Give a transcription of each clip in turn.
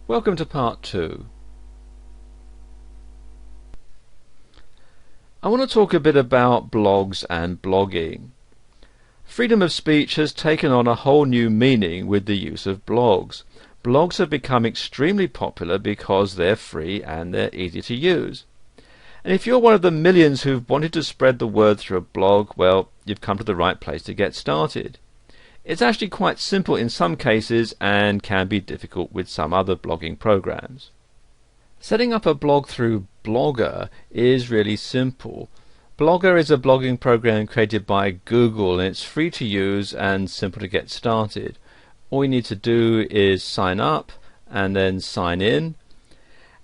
Welcome to part 2. I want to talk a bit about blogs and blogging. Freedom of speech has taken on a whole new meaning with the use of blogs. Blogs have become extremely popular because they're free and they're easy to use. And if you're one of the millions who've wanted to spread the word through a blog, well, you've come to the right place to get started. It's actually quite simple in some cases and can be difficult with some other blogging programs. Setting up a blog through Blogger is really simple. Blogger is a blogging program created by Google, and it's free to use and simple to get started. All you need to do is sign up and then sign in,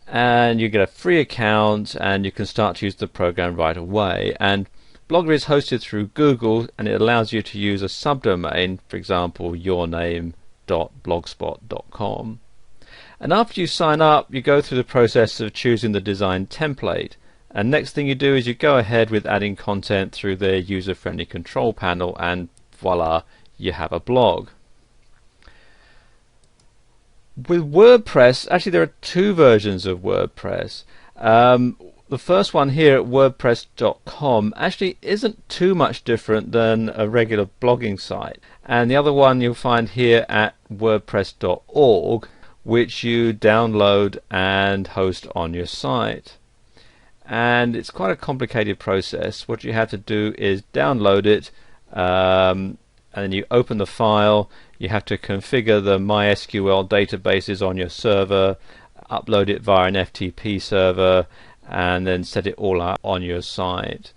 and you get a free account and you can start to use the program right away. And Blogger is hosted through Google, and it allows you to use a subdomain, for example yourname.blogspot.com. And after you sign up, you go through the process of choosing the design template, and next thing you do is you go ahead with adding content through the user-friendly control panel, and voila, you have a blog. With WordPress, actually there are two versions of WordPress. The first one here at wordpress.com actually isn't too much different than a regular blogging site, and the other one you'll find here at wordpress.org, which you download and host on your site. And it's quite a complicated process. What you have to do is download it, and then you open the file. You have to configure the MySQL databases on your server, upload it via an FTP server, and then set it all up on your site.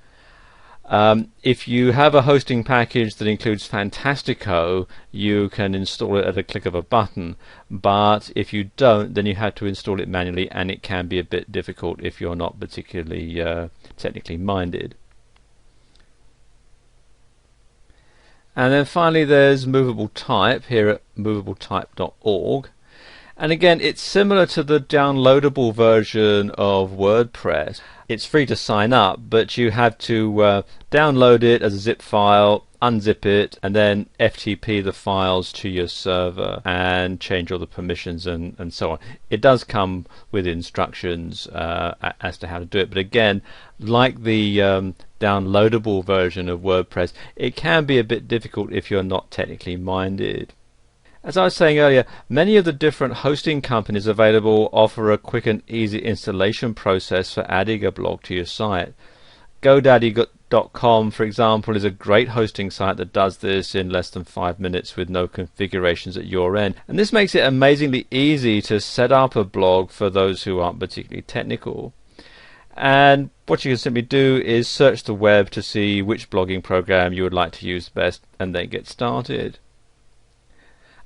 If you have a hosting package that includes Fantastico, you can install it at a click of a button, but if you don't, then you have to install it manually, and it can be a bit difficult if you're not particularly technically minded. And then finally there's movable type here at movabletype.org. And again, it's similar to the downloadable version of WordPress. It's free to sign up, but you have to download it as a zip file, unzip it, and then FTP the files to your server and change all the permissions and so on. It does come with instructions as to how to do it, but again, like the downloadable version of WordPress, it can be a bit difficult if you're not technically minded. As I was saying earlier, many of the different hosting companies available offer a quick and easy installation process for adding a blog to your site. GoDaddy.com, for example, is a great hosting site that does this in less than 5 minutes with no configurations at your end. And this makes it amazingly easy to set up a blog for those who aren't particularly technical. And what you can simply do is search the web to see which blogging program you would like to use best, and then get started.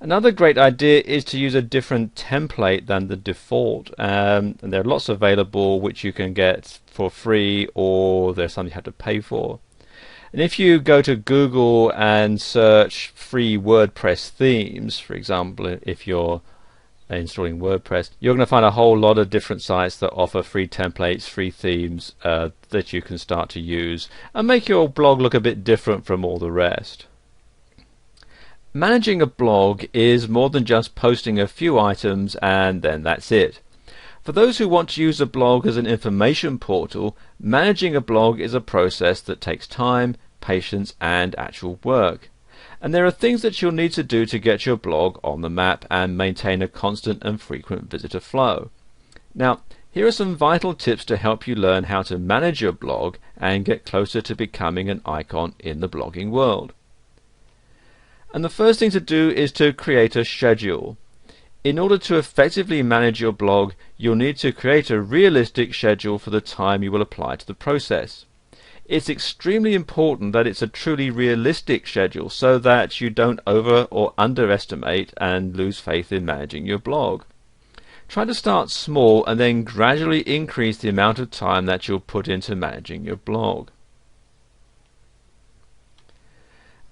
Another great idea is to use a different template than the default, and there are lots available which you can get for free, or there's some you have to pay for. And if you go to Google and search free WordPress themes, for example, if you're installing WordPress, you're going to find a whole lot of different sites that offer free templates, free themes that you can start to use and make your blog look a bit different from all the rest. Managing a blog is more than just posting a few items and then that's it. For those who want to use a blog as an information portal, managing a blog is a process that takes time, patience, and actual work. And there are things that you'll need to do to get your blog on the map and maintain a constant and frequent visitor flow. Now, here are some vital tips to help you learn how to manage your blog and get closer to becoming an icon in the blogging world. And the first thing to do is to create a schedule. In order to effectively manage your blog, you'll need to create a realistic schedule for the time you will apply to the process. It's extremely important that it's a truly realistic schedule so that you don't over or underestimate and lose faith in managing your blog. Try to start small and then gradually increase the amount of time that you'll put into managing your blog.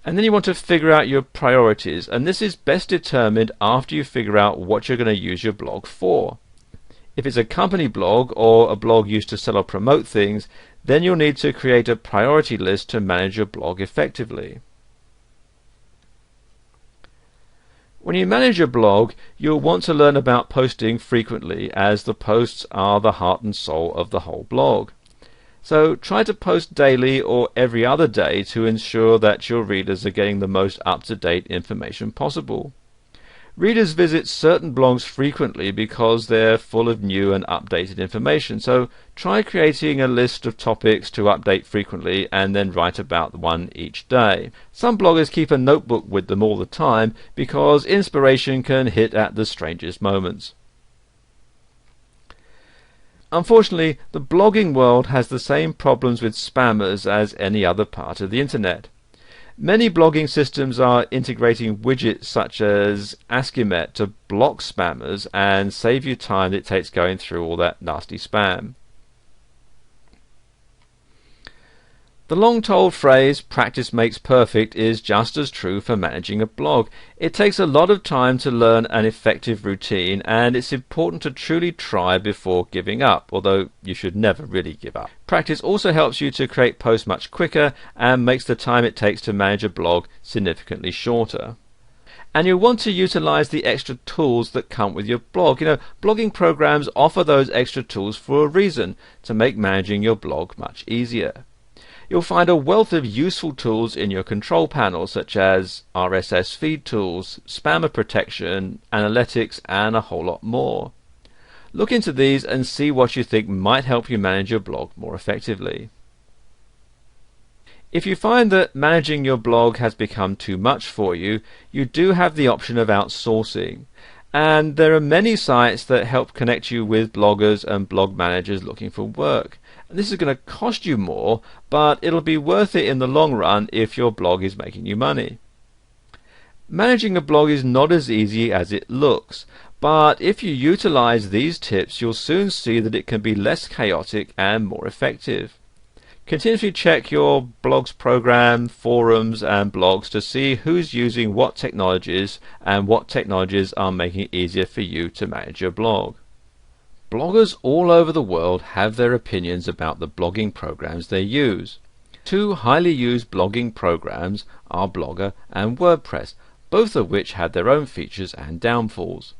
And then you want to figure out your priorities, and this is best determined after you figure out what you're going to use your blog for. If it's a company blog or a blog used to sell or promote things, then you'll need to create a priority list to manage your blog effectively. When you manage your blog, you'll want to learn about posting frequently, as the posts are the heart and soul of the whole blog. So try to post daily or every other day to ensure that your readers are getting the most up-to-date information possible. Readers visit certain blogs frequently because they're full of new and updated information, so try creating a list of topics to update frequently and then write about one each day. Some bloggers keep a notebook with them all the time because inspiration can hit at the strangest moments. Unfortunately, the blogging world has the same problems with spammers as any other part of the internet. Many blogging systems are integrating widgets such as Askimet to block spammers and save you time that it takes going through all that nasty spam. The long-told phrase, practice makes perfect, is just as true for managing a blog. It takes a lot of time to learn an effective routine, and it's important to truly try before giving up, although you should never really give up. Practice also helps you to create posts much quicker and makes the time it takes to manage a blog significantly shorter. And you'll want to utilize the extra tools that come with your blog. Blogging programs offer those extra tools for a reason, to make managing your blog much easier. You'll find a wealth of useful tools in your control panel, such as RSS feed tools, spammer protection, analytics, and a whole lot more. Look into these and see what you think might help you manage your blog more effectively. If you find that managing your blog has become too much for you, you do have the option of outsourcing. And there are many sites that help connect you with bloggers and blog managers looking for work. And this is going to cost you more, but it'll be worth it in the long run if your blog is making you money. Managing a blog is not as easy as it looks, but if you utilize these tips, you'll soon see that it can be less chaotic and more effective. Continuously check your blog's program, forums, and blogs to see who's using what technologies and what technologies are making it easier for you to manage your blog. Bloggers all over the world have their opinions about the blogging programs they use. Two highly used blogging programs are Blogger and WordPress, both of which have their own features and downfalls.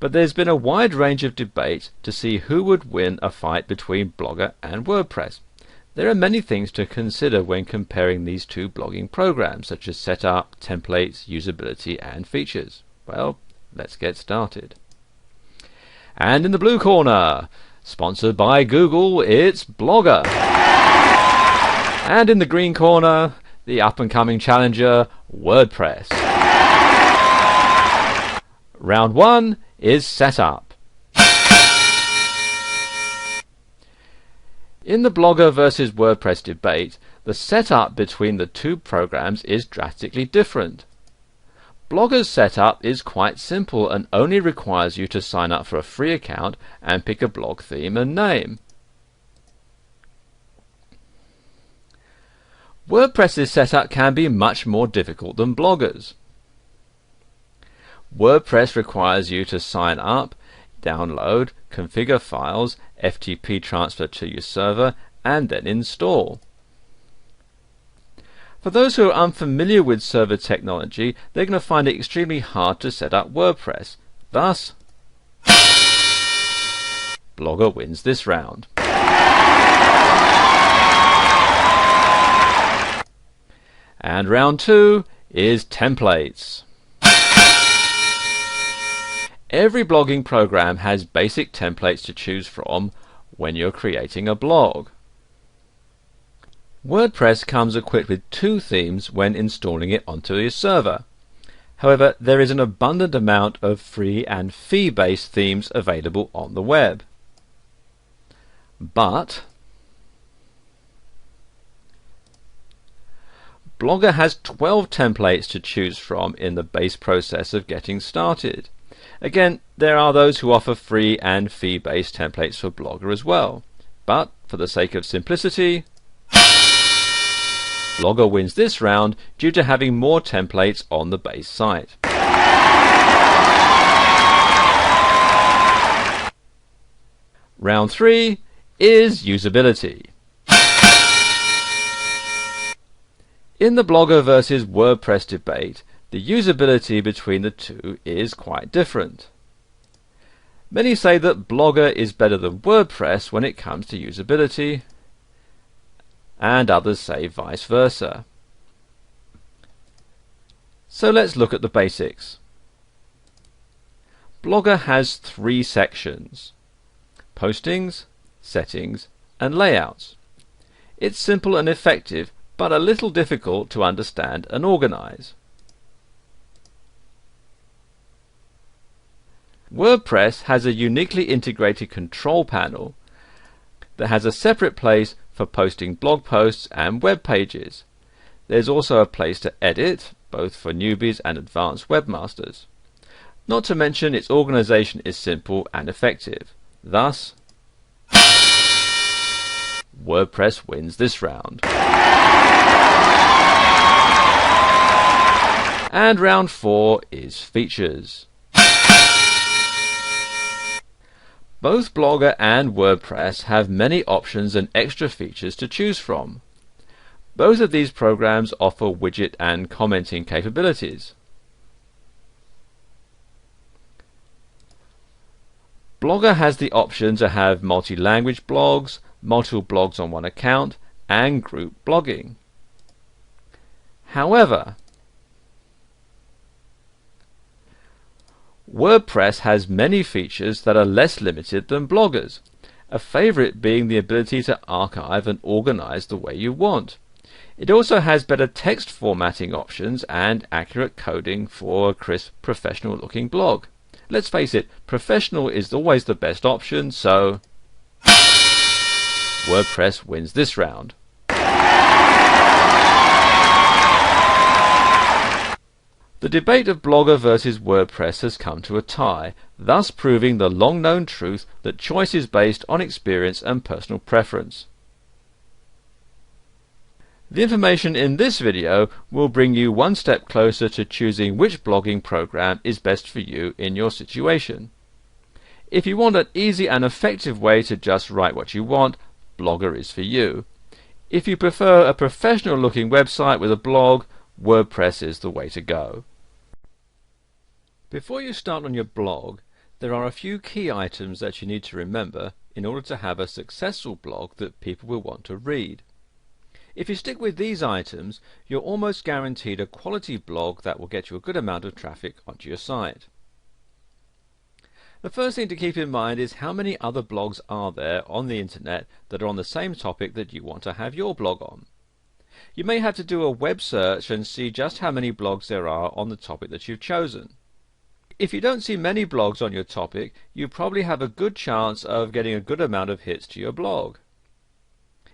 But there's been a wide range of debate to see who would win a fight between Blogger and WordPress. There are many things to consider when comparing these two blogging programs, such as setup, templates, usability, and features. Well, let's get started. And in the blue corner, sponsored by Google, it's Blogger. And in the green corner, the up-and-coming challenger, WordPress. Round 1 is setup. In the Blogger versus WordPress debate, the setup between the two programs is drastically different. Blogger's setup is quite simple and only requires you to sign up for a free account and pick a blog theme and name. WordPress's setup can be much more difficult than Blogger's. WordPress requires you to sign up, download, configure files, FTP transfer to your server, and then install. For those who are unfamiliar with server technology, they're going to find it extremely hard to set up WordPress. Thus, Blogger wins this round. And round 2 is templates. Every blogging program has basic templates to choose from when you're creating a blog. WordPress comes equipped with 2 themes when installing it onto your server. However, there is an abundant amount of free and fee-based themes available on the web. But Blogger has 12 templates to choose from in the base process of getting started. Again, there are those who offer free and fee-based templates for Blogger as well. But for the sake of simplicity, Blogger wins this round due to having more templates on the base site. Round 3 is usability. In the Blogger versus WordPress debate, the usability between the two is quite different. Many say that Blogger is better than WordPress when it comes to usability, and others say vice versa. So let's look at the basics. Blogger has three sections: postings, settings, and layouts. It's simple and effective, but a little difficult to understand and organize. WordPress has a uniquely integrated control panel that has a separate place for posting blog posts and web pages. There's also a place to edit, both for newbies and advanced webmasters. Not to mention its organization is simple and effective. Thus, WordPress wins this round. And round 4 is features. Both Blogger and WordPress have many options and extra features to choose from. Both of these programs offer widget and commenting capabilities. Blogger has the option to have multi-language blogs, multiple blogs on one account, and group blogging. However, WordPress has many features that are less limited than Blogger's, a favorite being the ability to archive and organize the way you want. It also has better text formatting options and accurate coding for a crisp, professional-looking blog. Let's face it, professional is always the best option, so WordPress wins this round. The debate of Blogger versus WordPress has come to a tie, thus proving the long-known truth that choice is based on experience and personal preference. The information in this video will bring you one step closer to choosing which blogging program is best for you in your situation. If you want an easy and effective way to just write what you want, Blogger is for you. If you prefer a professional-looking website with a blog, WordPress is the way to go. Before you start on your blog, there are a few key items that you need to remember in order to have a successful blog that people will want to read. If you stick with these items, you're almost guaranteed a quality blog that will get you a good amount of traffic onto your site. The first thing to keep in mind is how many other blogs are there on the internet that are on the same topic that you want to have your blog on. You may have to do a web search and see just how many blogs there are on the topic that you've chosen. If you don't see many blogs on your topic, you probably have a good chance of getting a good amount of hits to your blog.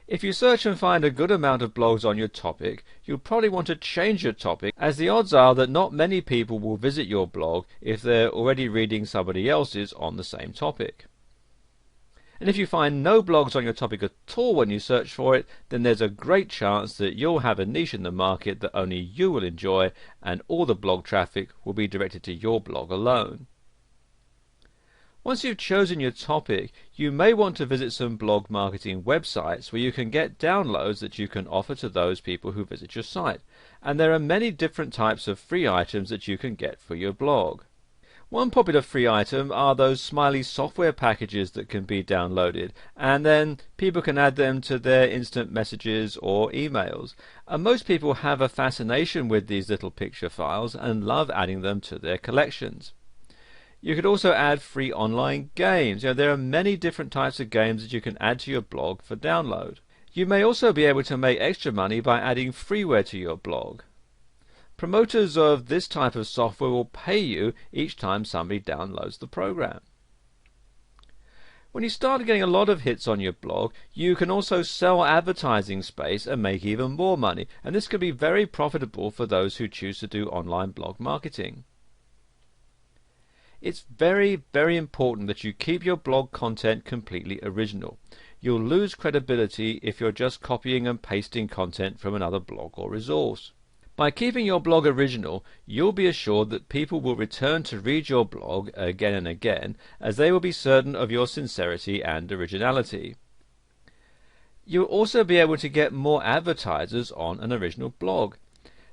If you search and find a good amount of blogs on your topic, you'll probably want to change your topic, as the odds are that not many people will visit your blog if they're already reading somebody else's on the same topic. And if you find no blogs on your topic at all when you search for it, then there's a great chance that you'll have a niche in the market that only you will enjoy, and all the blog traffic will be directed to your blog alone. Once you've chosen your topic, you may want to visit some blog marketing websites where you can get downloads that you can offer to those people who visit your site. And there are many different types of free items that you can get for your blog. One popular free item are those smiley software packages that can be downloaded, and then people can add them to their instant messages or emails. And most people have a fascination with these little picture files and love adding them to their collections. You could also add free online games. There are many different types of games that you can add to your blog for download. You may also be able to make extra money by adding freeware to your blog. Promoters of this type of software will pay you each time somebody downloads the program. When you start getting a lot of hits on your blog, you can also sell advertising space and make even more money, and this can be very profitable for those who choose to do online blog marketing. It's very, very important that you keep your blog content completely original. You'll lose credibility if you're just copying and pasting content from another blog or resource. By keeping your blog original, you'll be assured that people will return to read your blog again and again, as they will be certain of your sincerity and originality. You'll also be able to get more advertisers on an original blog.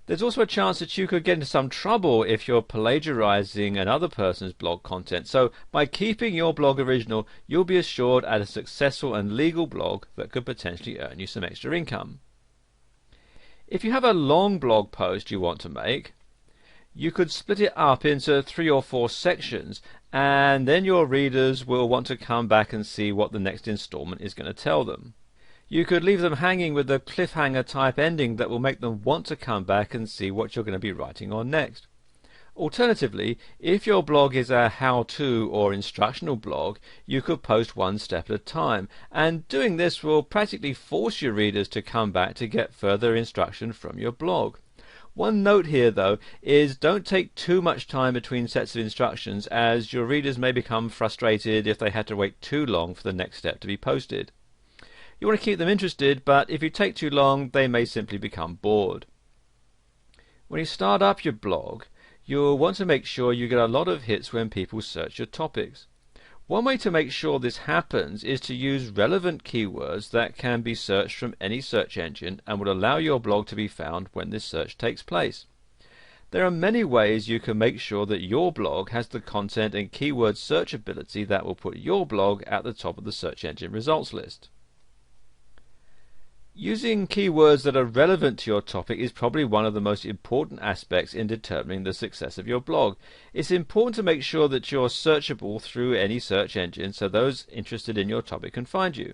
There's also a chance that you could get into some trouble if you're plagiarizing another person's blog content. So by keeping your blog original, you'll be assured at a successful and legal blog that could potentially earn you some extra income. If you have a long blog post you want to make, you could split it up into 3 or 4 sections, and then your readers will want to come back and see what the next installment is going to tell them. You could leave them hanging with a cliffhanger type ending that will make them want to come back and see what you're going to be writing on next. Alternatively, if your blog is a how-to or instructional blog, you could post one step at a time, and doing this will practically force your readers to come back to get further instruction from your blog. One note here though is don't take too much time between sets of instructions, as your readers may become frustrated if they had to wait too long for the next step to be posted. You want to keep them interested, but if you take too long, they may simply become bored. When you start up your blog, you'll want to make sure you get a lot of hits when people search your topics. One way to make sure this happens is to use relevant keywords that can be searched from any search engine and will allow your blog to be found when this search takes place. There are many ways you can make sure that your blog has the content and keyword searchability that will put your blog at the top of the search engine results list. Using keywords that are relevant to your topic is probably one of the most important aspects in determining the success of your blog. It's important to make sure that you're searchable through any search engine so those interested in your topic can find you.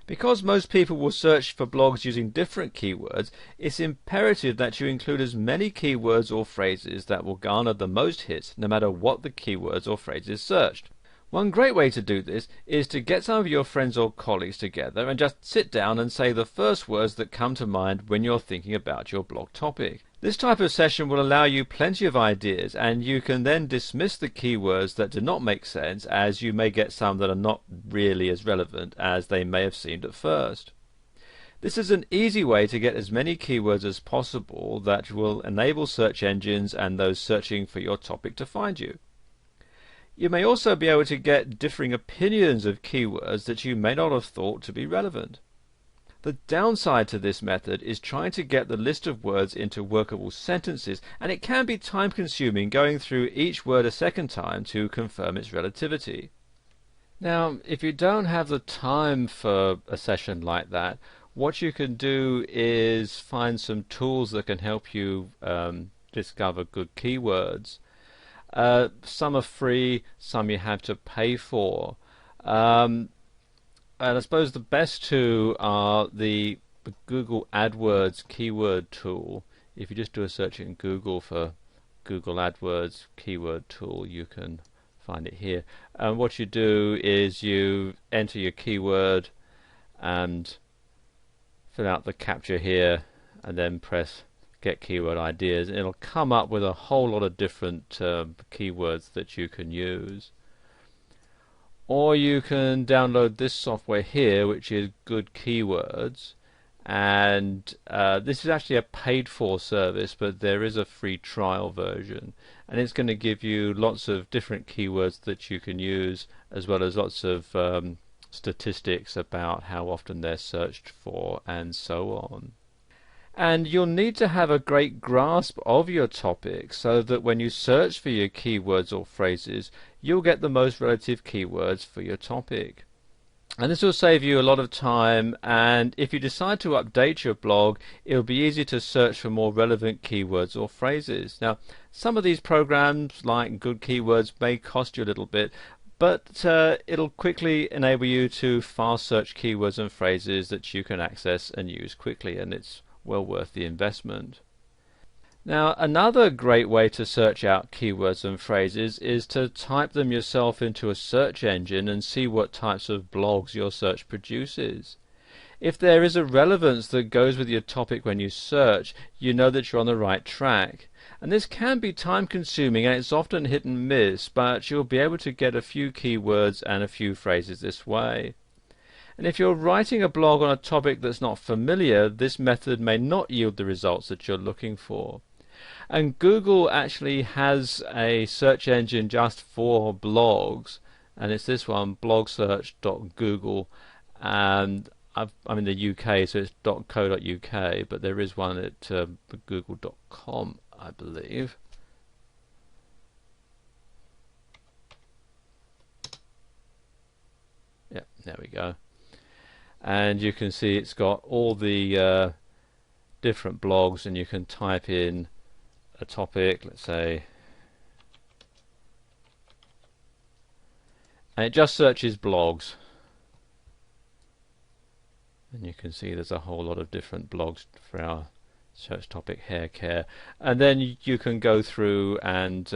Because most people will search for blogs using different keywords, it's imperative that you include as many keywords or phrases that will garner the most hits no matter what the keywords or phrases searched. One great way to do this is to get some of your friends or colleagues together and just sit down and say the first words that come to mind when you're thinking about your blog topic. This type of session will allow you plenty of ideas, and you can then dismiss the keywords that do not make sense, as you may get some that are not really as relevant as they may have seemed at first. This is an easy way to get as many keywords as possible that will enable search engines and those searching for your topic to find you. You may also be able to get differing opinions of keywords that you may not have thought to be relevant. The downside to this method is trying to get the list of words into workable sentences, and it can be time consuming going through each word a second time to confirm its relativity. Now, if you don't have the time for a session like that, what you can do is find some tools that can help you discover good keywords. Some are free, some you have to pay for. And I suppose the best two are the Google AdWords keyword tool. If you just do a search in Google for Google AdWords keyword tool, you can find it here. And what you do is you enter your keyword and fill out the captcha here, and then press Get Keyword Ideas, and it'll come up with a whole lot of different keywords that you can use. Or you can download this software here, which is Good Keywords, and this is actually a paid for service, but there is a free trial version, and it's going to give you lots of different keywords that you can use, as well as lots of statistics about how often they're searched for and so on. And you'll need to have a great grasp of your topic so that when you search for your keywords or phrases, you'll get the most relative keywords for your topic. And this will save you a lot of time, and if you decide to update your blog, it'll be easy to search for more relevant keywords or phrases. Now, some of these programs, like Good Keywords, may cost you a little bit, but it'll quickly enable you to fast search keywords and phrases that you can access and use quickly, and it's well worth the investment. Now, another great way to search out keywords and phrases is to type them yourself into a search engine and see what types of blogs your search produces. If there is a relevance that goes with your topic when you search, you know that you're on the right track. And this can be time consuming, and it's often hit and miss, but you'll be able to get a few keywords and a few phrases this way. And if you're writing a blog on a topic that's not familiar, this method may not yield the results that you're looking for. And Google actually has a search engine just for blogs, and it's this one, blogsearch.google, and I'm in the UK, so it's .co.uk, but there is one at google.com, I believe. Yeah, there we go. And you can see it's got all the different blogs, and you can type in a topic, let's say, and it just searches blogs. And you can see there's a whole lot of different blogs for our search topic, hair care. And then you can go through and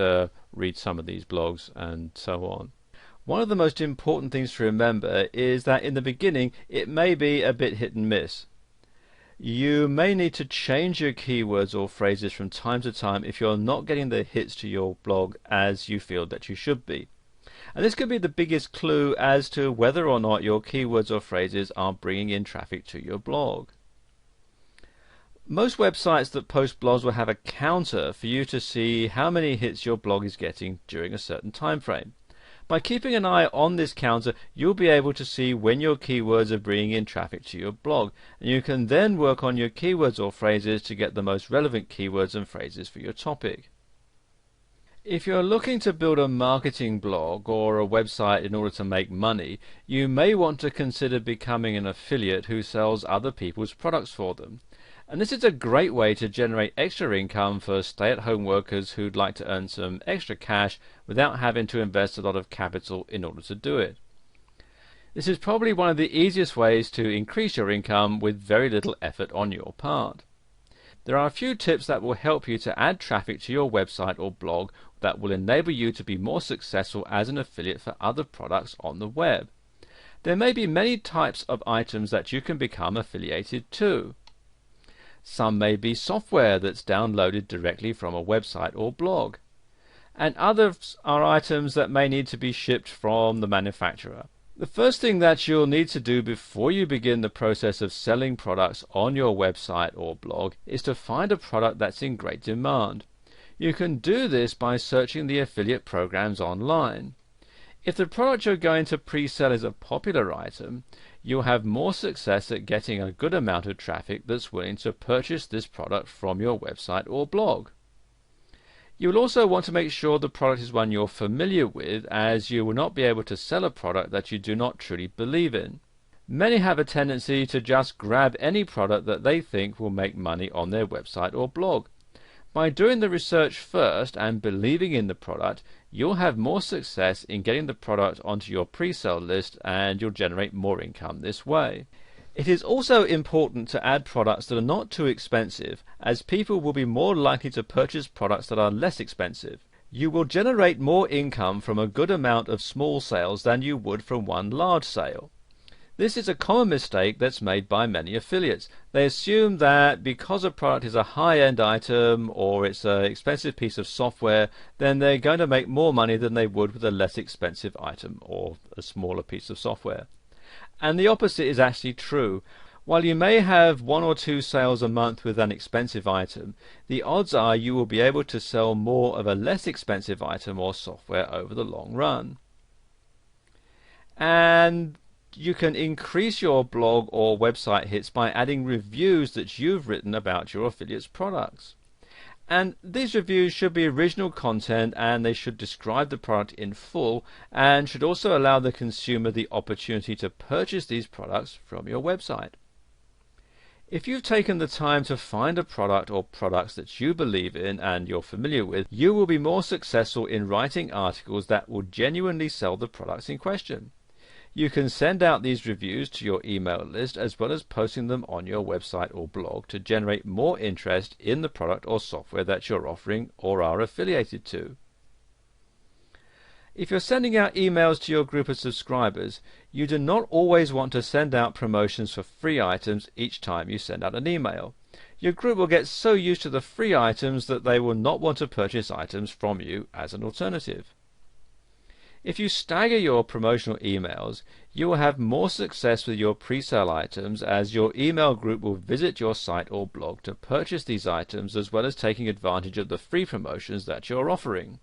read some of these blogs and so on. One of the most important things to remember is that in the beginning it may be a bit hit and miss. You may need to change your keywords or phrases from time to time if you're not getting the hits to your blog as you feel that you should be. And this could be the biggest clue as to whether or not your keywords or phrases are bringing in traffic to your blog. Most websites that post blogs will have a counter for you to see how many hits your blog is getting during a certain time frame. By keeping an eye on this counter, you'll be able to see when your keywords are bringing in traffic to your blog, and you can then work on your keywords or phrases to get the most relevant keywords and phrases for your topic. If you're looking to build a marketing blog or a website in order to make money, you may want to consider becoming an affiliate who sells other people's products for them. And this is a great way to generate extra income for stay-at-home workers who'd like to earn some extra cash without having to invest a lot of capital in order to do it. This is probably one of the easiest ways to increase your income with very little effort on your part. There are a few tips that will help you to add traffic to your website or blog that will enable you to be more successful as an affiliate for other products on the web. There may be many types of items that you can become affiliated to. Some may be software that's downloaded directly from a website or blog, and others are items that may need to be shipped from the manufacturer. The first thing that you'll need to do before you begin the process of selling products on your website or blog is to find a product that's in great demand. You can do this by searching the affiliate programs online. If the product you're going to pre-sell is a popular item, you'll have more success at getting a good amount of traffic that's willing to purchase this product from your website or blog. You will also want to make sure the product is one you're familiar with, as you will not be able to sell a product that you do not truly believe in. Many have a tendency to just grab any product that they think will make money on their website or blog. By doing the research first and believing in the product, you'll have more success in getting the product onto your pre-sale list, and you'll generate more income this way. It is also important to add products that are not too expensive, as people will be more likely to purchase products that are less expensive. You will generate more income from a good amount of small sales than you would from one large sale. This is a common mistake that's made by many affiliates. They assume that because a product is a high-end item or it's an expensive piece of software, then they're going to make more money than they would with a less expensive item or a smaller piece of software. And the opposite is actually true. While you may have 1 or 2 sales a month with an expensive item, the odds are you will be able to sell more of a less expensive item or software over the long run. And you can increase your blog or website hits by adding reviews that you've written about your affiliate's products. And these reviews should be original content, and they should describe the product in full, and should also allow the consumer the opportunity to purchase these products from your website. If you've taken the time to find a product or products that you believe in and you're familiar with, you will be more successful in writing articles that will genuinely sell the products in question. You can send out these reviews to your email list as well as posting them on your website or blog to generate more interest in the product or software that you're offering or are affiliated to. If you're sending out emails to your group of subscribers, you do not always want to send out promotions for free items each time you send out an email. Your group will get so used to the free items that they will not want to purchase items from you as an alternative. If you stagger your promotional emails, you will have more success with your pre-sale items, as your email group will visit your site or blog to purchase these items, as well as taking advantage of the free promotions that you're offering.